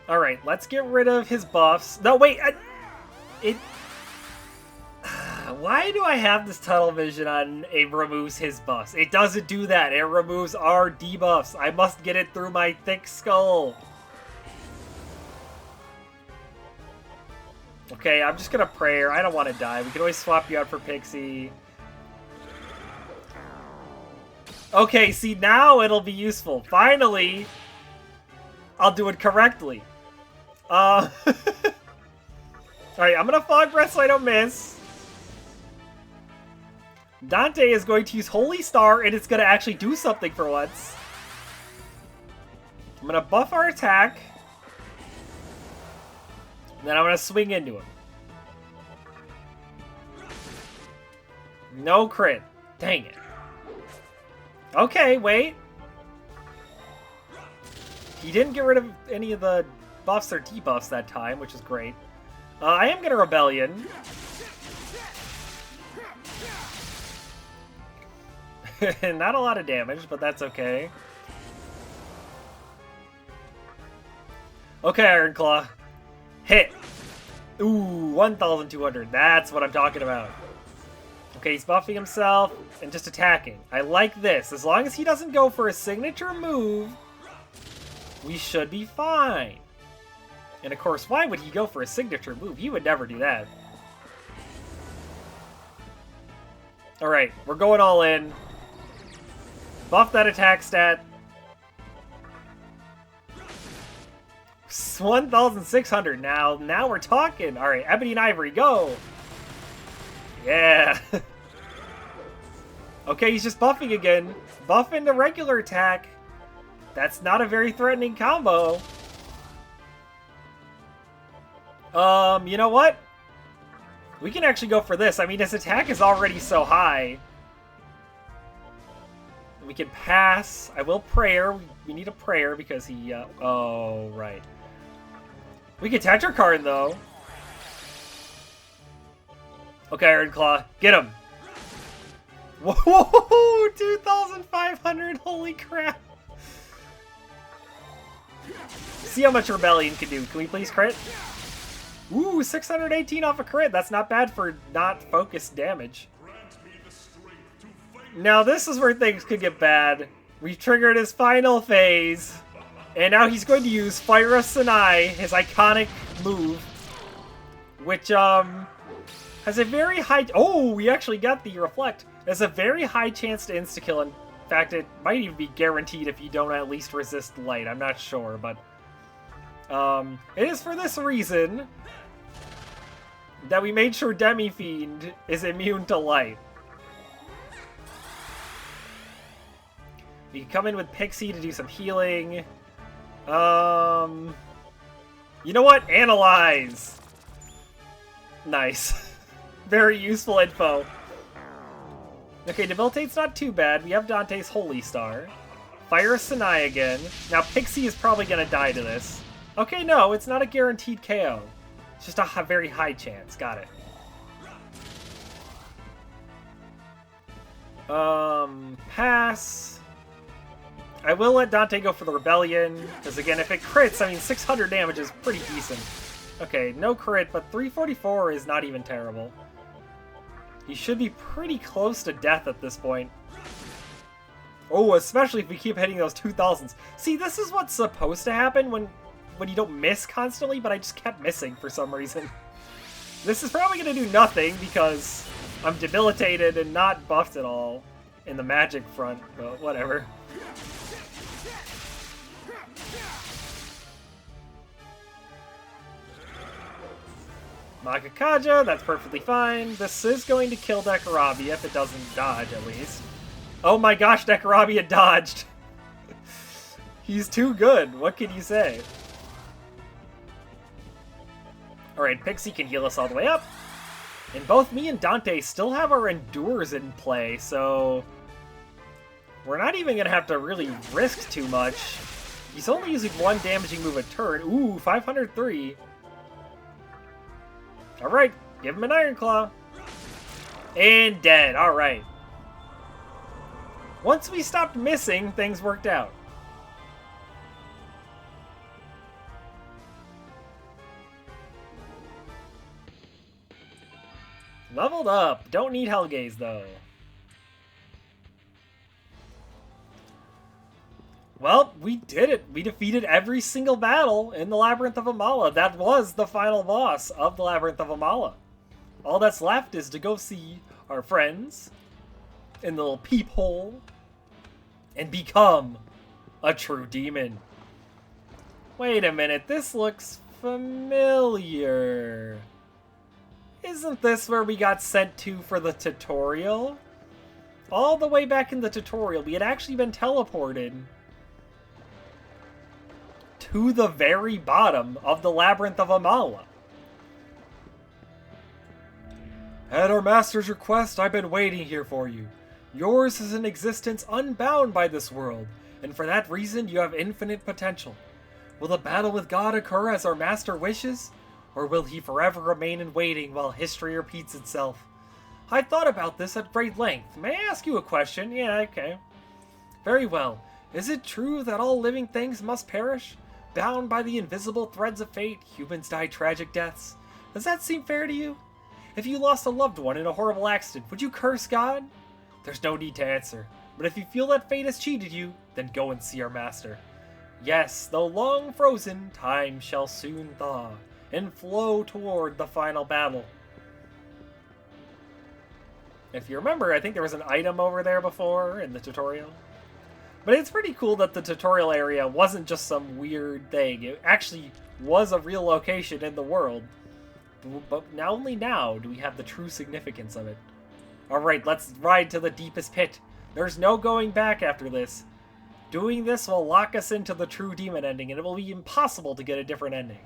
Alright, let's get rid of his buffs. No, wait! Why do I have this tunnel vision on it removes his buffs? It doesn't do that. It removes our debuffs. I must get it through my thick skull. Okay, I'm just gonna prayer. I don't want to die. We can always swap you out for Pixie. Okay, see, now it'll be useful. Finally, I'll do it correctly. Alright, I'm gonna Fog Breath so I don't miss. Dante is going to use Holy Star, and it's gonna actually do something for once. I'm gonna buff our attack. And then I'm gonna swing into him. No crit. Dang it. Okay, wait. He didn't get rid of any of the buffs or debuffs that time, which is great. I am gonna Rebellion. Not a lot of damage, but that's okay. Okay, Iron Claw. Hit. Ooh, 1,200. That's what I'm talking about. Okay, he's buffing himself and just attacking. I like this. As long as he doesn't go for a signature move, we should be fine. And of course, why would he go for a signature move? He would never do that. Alright, we're going all in. Buff that attack stat. 1,600 now. Now we're talking. Alright, Ebony and Ivory, go! Yeah. Okay, he's just buffing again. Buffing the regular attack. That's not a very threatening combo. You know what? We can actually go for this. I mean, his attack is already so high. We can pass. I will prayer. We need a prayer because he, oh, right. We can Tetrakarn, though. Okay, Iron Claw. Get him. Whoa! 2,500. Holy crap. See how much Rebellion can do. Can we please crit? Ooh, 618 off a crit. That's not bad for not focused damage. Now this is where things could get bad. We've triggered his final phase. And now he's going to use Fire of Sanai, his iconic move. Which, has a very high... Oh, we actually got the Reflect. There's a very high chance to insta-kill. In fact, it might even be guaranteed if you don't at least resist light. I'm not sure, but... it is for this reason that we made sure Demi-Fiend is immune to light. We can come in with Pixie to do some healing. You know what? Analyze! Nice. Very useful info. Okay, Debilitate's not too bad. We have Dante's Holy Star. Fire Sanai again. Now Pixie is probably gonna die to this. Okay, no, it's not a guaranteed KO. It's just a very high chance. Got it. Pass. I will let Dante go for the Rebellion, because again, if it crits, I mean, 600 damage is pretty decent. Okay, no crit, but 344 is not even terrible. He should be pretty close to death at this point. Oh, especially if we keep hitting those 2000s. See, this is what's supposed to happen when you don't miss constantly, but I just kept missing for some reason. This is probably going to do nothing, because I'm debilitated and not buffed at all in the magic front, but whatever. Magakaja, that's perfectly fine. This is going to kill Dekarabia if it doesn't dodge, at least. Oh my gosh, Nekarabi had dodged. He's too good. What can you say? Alright, Pixie can heal us all the way up. And both me and Dante still have our Endures in play, so we're not even going to have to really risk too much. He's only using one damaging move a turn. Ooh, 503. Alright, give him an Iron Claw. And dead, alright. Once we stopped missing, things worked out. Leveled up. Don't need Hellgaze, though. Well, we did it. We defeated every single battle in the Labyrinth of Amala. That was the final boss of the Labyrinth of Amala. All that's left is to go see our friends in the little peephole and become a true demon. Wait a minute. This looks familiar. Isn't this where we got sent to for the tutorial? All the way back in the tutorial, we had actually been teleported to the very bottom of the Labyrinth of Amala. At our master's request, I've been waiting here for you. Yours is an existence unbound by this world, and for that reason you have infinite potential. Will the battle with God occur as our master wishes? Or will he forever remain in waiting while history repeats itself? I thought about this at great length. May I ask you a question? Yeah, okay. Very well. Is it true that all living things must perish? Bound by the invisible threads of fate, humans die tragic deaths. Does that seem fair to you? If you lost a loved one in a horrible accident, would you curse God? There's no need to answer. But if you feel that fate has cheated you, then go and see our master. Yes, though long frozen, time shall soon thaw and flow toward the final battle. If you remember, I think there was an item over there before in the tutorial. But it's pretty cool that the tutorial area wasn't just some weird thing. It actually was a real location in the world. But now, only now do we have the true significance of it. Alright, let's ride to the deepest pit. There's no going back after this. Doing this will lock us into the true demon ending, and it will be impossible to get a different ending.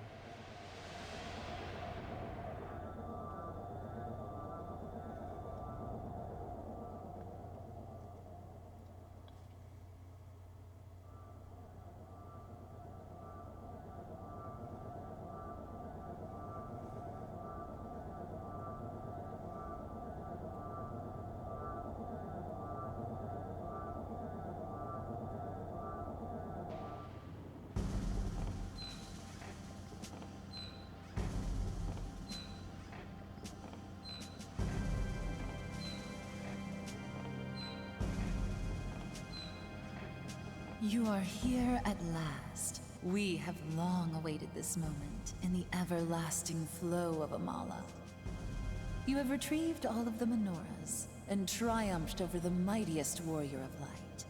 You are here at last. We have long awaited this moment in the everlasting flow of Amala. You have retrieved all of the menorahs and triumphed over the mightiest warrior of light.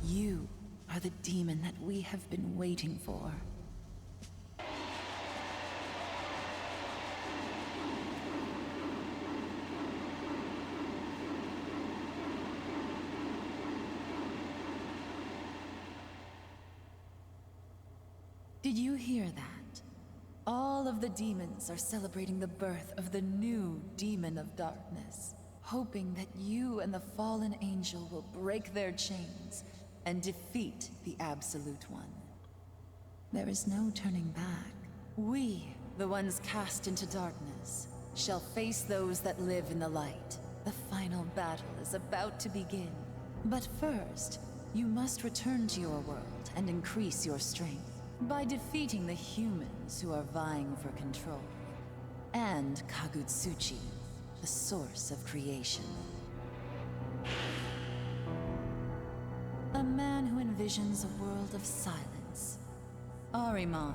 You are the demon that we have been waiting for. Did you hear that? All of the demons are celebrating the birth of the new demon of darkness, hoping that you and the fallen angel will break their chains and defeat the Absolute One. There is no turning back. We, the ones cast into darkness, shall face those that live in the light. The final battle is about to begin. But first, you must return to your world and increase your strength by defeating the humans who are vying for control, and Kagutsuchi, the source of creation. A man who envisions a world of silence. Ahriman,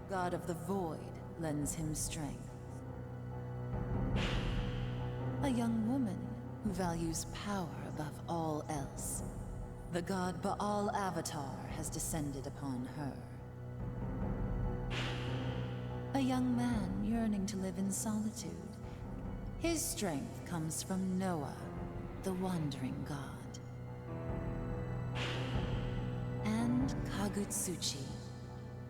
god of the void, lends him strength. A young woman who values power above all else. The god Baal Avatar has descended upon her. A young man yearning to live in solitude. His strength comes from Noah, the wandering god. Kagutsuchi,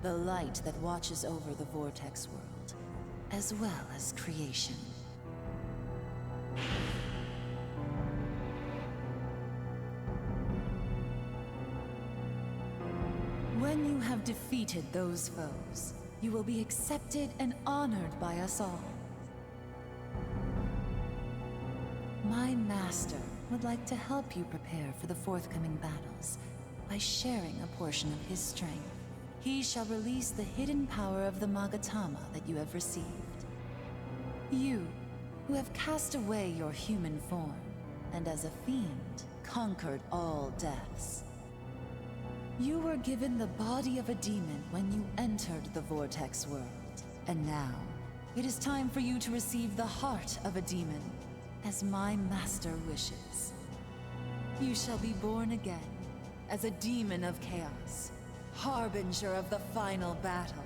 the light that watches over the Vortex world, as well as creation. When you have defeated those foes, you will be accepted and honored by us all. My master would like to help you prepare for the forthcoming battles by sharing a portion of his strength. He shall release the hidden power of the Magatama that you have received. You, who have cast away your human form, and as a fiend, conquered all deaths. You were given the body of a demon when you entered the Vortex world. And now, it is time for you to receive the heart of a demon, as my master wishes. You shall be born again, as a demon of chaos, harbinger of the final battle.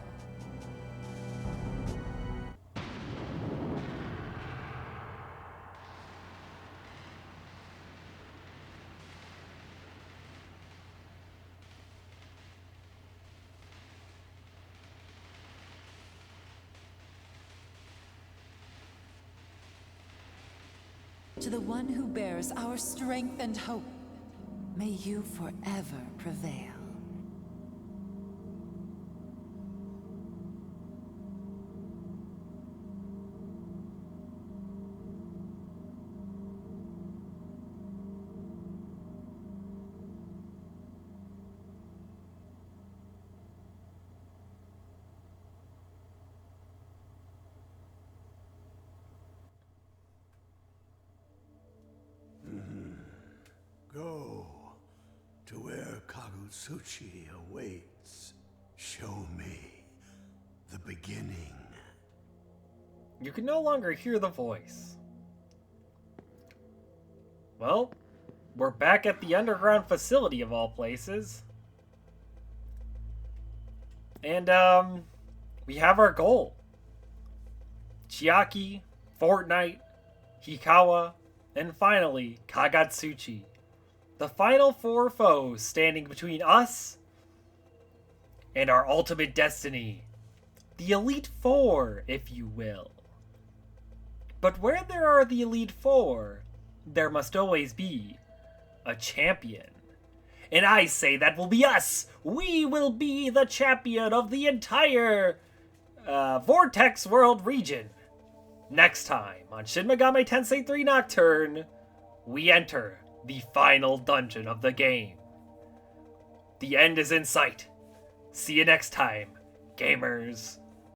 To the one who bears our strength and hope, may you forever prevail. Go to where Kagutsuchi awaits. Show me the beginning. You can no longer hear the voice. Well, we're back at the underground facility of all places. And, we have our goal. Chiaki, Fortnite, Hikawa, and finally, Kagutsuchi. The final four foes standing between us and our ultimate destiny. The Elite Four, if you will. But where there are the Elite Four, there must always be a champion. And I say that will be us! We will be the champion of the entire Vortex World region. Next time on Shin Megami Tensei 3 Nocturne, we enter the final dungeon of the game. The end is in sight. See you next time, gamers.